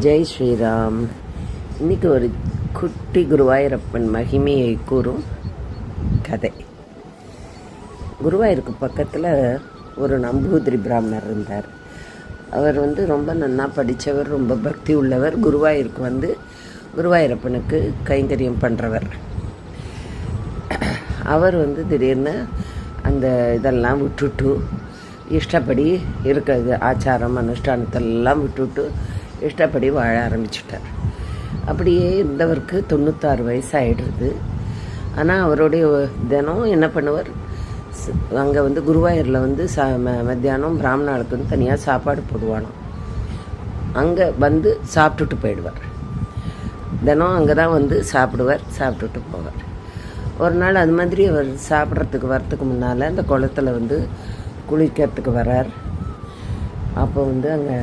ஜெய் ஸ்ரீராம். இன்றைக்கி ஒரு குட்டி குருவாயூரப்பன் மகிமையை கூறும் கதை. குருவாயூருக்கு பக்கத்தில் ஒரு நம்பூதிரி பிராமணர் இருந்தார். அவர் ரொம்ப நன்னா படித்தவர், ரொம்ப பக்தி உள்ளவர். குருவாயூருக்கு குருவாயூரப்பனுக்கு கைங்கரியம் பண்ணுறவர். அவர் திடீர்னு அந்த இதெல்லாம் விட்டுட்டு இஷ்டப்படி இருக்கிறது ஆச்சாரம் அனுஷ்டானத்தெல்லாம் விட்டுவிட்டு இஷ்டப்படி வாழ ஆரம்பிச்சுட்டார். அப்படியே இருந்தவருக்கு 96 வயசு ஆகிடுறது. ஆனால் அவருடைய தினம் என்ன பண்ணுவார், அங்கே குருவாயூரில் மத்தியானம் பிராமணாளுக்கு தனியாக சாப்பாடு போடுவானோம். அங்கே சாப்பிட்டுட்டு போயிடுவார். தினம் அங்கே தான் சாப்பிடுவார், சாப்பிட்டுட்டு போவார். ஒரு நாள் அது மாதிரி அவர் சாப்பிட்றதுக்கு வரத்துக்கு முன்னால் அந்த குளத்தில் குளிக்கிறதுக்கு வரார். அப்போ அங்கே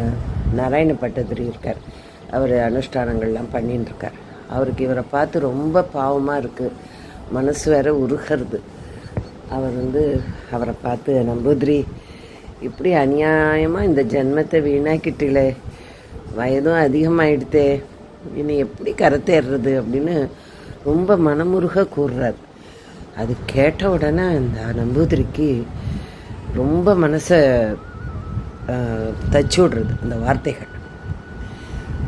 நாராயண பட்டதிரி இருக்கார். அவர் அனுஷ்டானங்கள்லாம் பண்ணிட்டுருக்கார். அவருக்கு இவரை பார்த்து ரொம்ப பாவமாக இருக்குது, மனசு வேற உருகிறது. அவர் அவரை பார்த்து, நம்பூதிரி, இப்படி அநியாயமாக இந்த ஜென்மத்தை வீணாக்கிட்டீங்களே, வயதும் அதிகமாகிடுதே, இனி எப்படி கரைத்தேறுறது அப்படின்னு ரொம்ப மனமுருக கூறுறார். அது கேட்ட உடனே அந்த நம்பூதிரிக்கு ரொம்ப மனசை தச்சு விடுறது. அந்த வார்த்தைகள்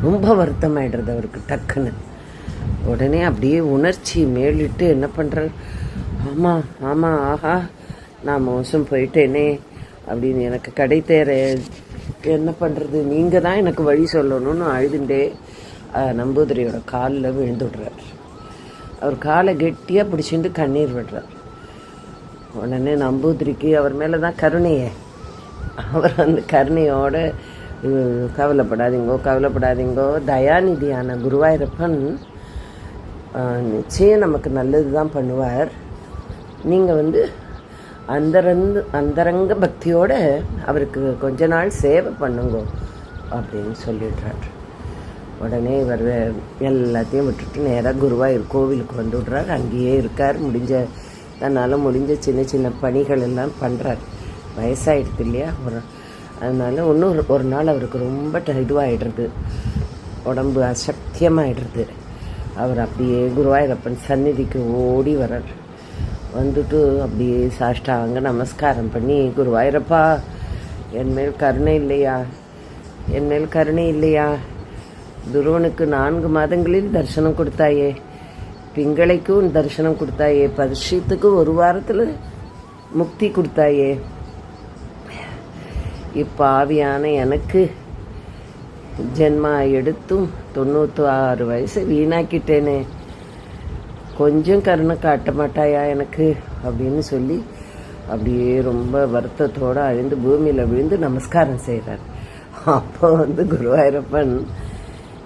ரொம்ப வருத்தமாயிடுறது அவருக்கு. டக்குன்னு உடனே அப்படியே உணர்ச்சி மேலிட்டு என்ன பண்ணுறார், ஆமாம் ஆமாம், ஆஹா, நான் மோசம் போயிட்டேனே அப்படின்னு, எனக்கு கடை தேர என்ன பண்ணுறது, நீங்கள் தான் எனக்கு வழி சொல்லணும்னு அழுதுண்டே நம்பூதிரியோட காலில் விழுந்துடுறார். அவர் காலை கெட்டியாக பிடிச்சிட்டு கண்ணீர் விடுறார். உடனே நம்பூதிரிக்கு அவர் மேலே தான் கருணையே. அவர் கருணையோடு, கவலைப்படாதீங்கோ, தயாநிதியான குருவாயூரப்பன் நிச்சயம் நமக்கு நல்லது தான் பண்ணுவார். நீங்கள் அந்தரங்க பக்தியோடு அவருக்கு கொஞ்ச நாள் சேவை பண்ணுங்கோ அப்படின்னு சொல்லிடுறார். உடனே இவர் எல்லாத்தையும் விட்டுட்டு நேராக குருவாயூர் கோவிலுக்கு விடுறார். அங்கேயே இருக்கார். தன்னால் முடிஞ்ச சின்ன சின்ன பணிகள் எல்லாம் பண்ணுறார். வயசாகிடுது இல்லையா, அதனால் ஒரு நாள் அவருக்கு ரொம்ப இதுவாகிடுறது, உடம்பு அசக்கியமாகிடுறது. அவர் அப்படியே குருவாயூரப்பன் சந்நிதிக்கு ஓடி வர்றார். அப்படியே சாஷ்டாங்க நமஸ்காரம் பண்ணி, குருவாயூரப்பா, என் மேல் கருணை இல்லையா, துருவனுக்கு 4 மாதங்களில் தரிசனம் கொடுத்தாயே, பிங்களைக்கும் தரிசனம் கொடுத்தாயே, பரிஷத்துக்கு 1 வாரத்தில் முக்தி கொடுத்தாயே, இப்பாவியான எனக்கு ஜென்மா எடுத்தும் 96 வயசு வீணாக்கிட்டேனே, கொஞ்சம் கருணை காட்ட மாட்டாயா எனக்கு அப்படின்னு சொல்லி அப்படியே ரொம்ப வருத்தத்தோடு அழிந்து பூமியில் விழுந்து நமஸ்காரம் செய்கிறார். அப்போ குருவாயூரப்பன்,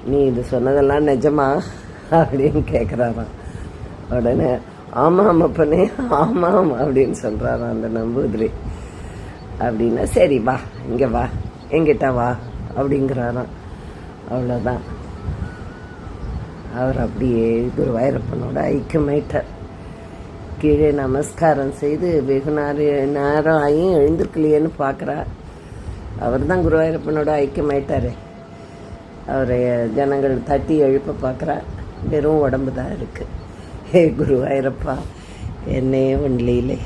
நீ இது சொன்னதெல்லாம் நிஜமா அப்படின்னு கேட்குறாராம். உடனே ஆமாம் அப்பனே, ஆமாம் அப்படின்னு சொல்கிறாராம் அந்த நம்பூதிரி. அப்படின்னா சரி வா, இங்கே வா, எங்கிட்ட வா அப்படிங்கிறாராம். அவ்வளோதான், அவர் அப்படியே குருவாயூரப்பனோட ஐக்கியமாயிட்டார். கீழே நமஸ்காரம் செய்து வெகு நேரம் ஆகியும் எழுந்திருக்கலையேன்னு பார்க்குறா. அவர் தான் குருவாயூரப்பனோட ஐக்கியமாயிட்டார். அவரை ஜனங்கள் தட்டி எழுப்ப பார்க்குறா. வெறும் உடம்பு தான் இருக்குது. ஹே குருவாயூரப்பா, என்னே ஒன்லீலே.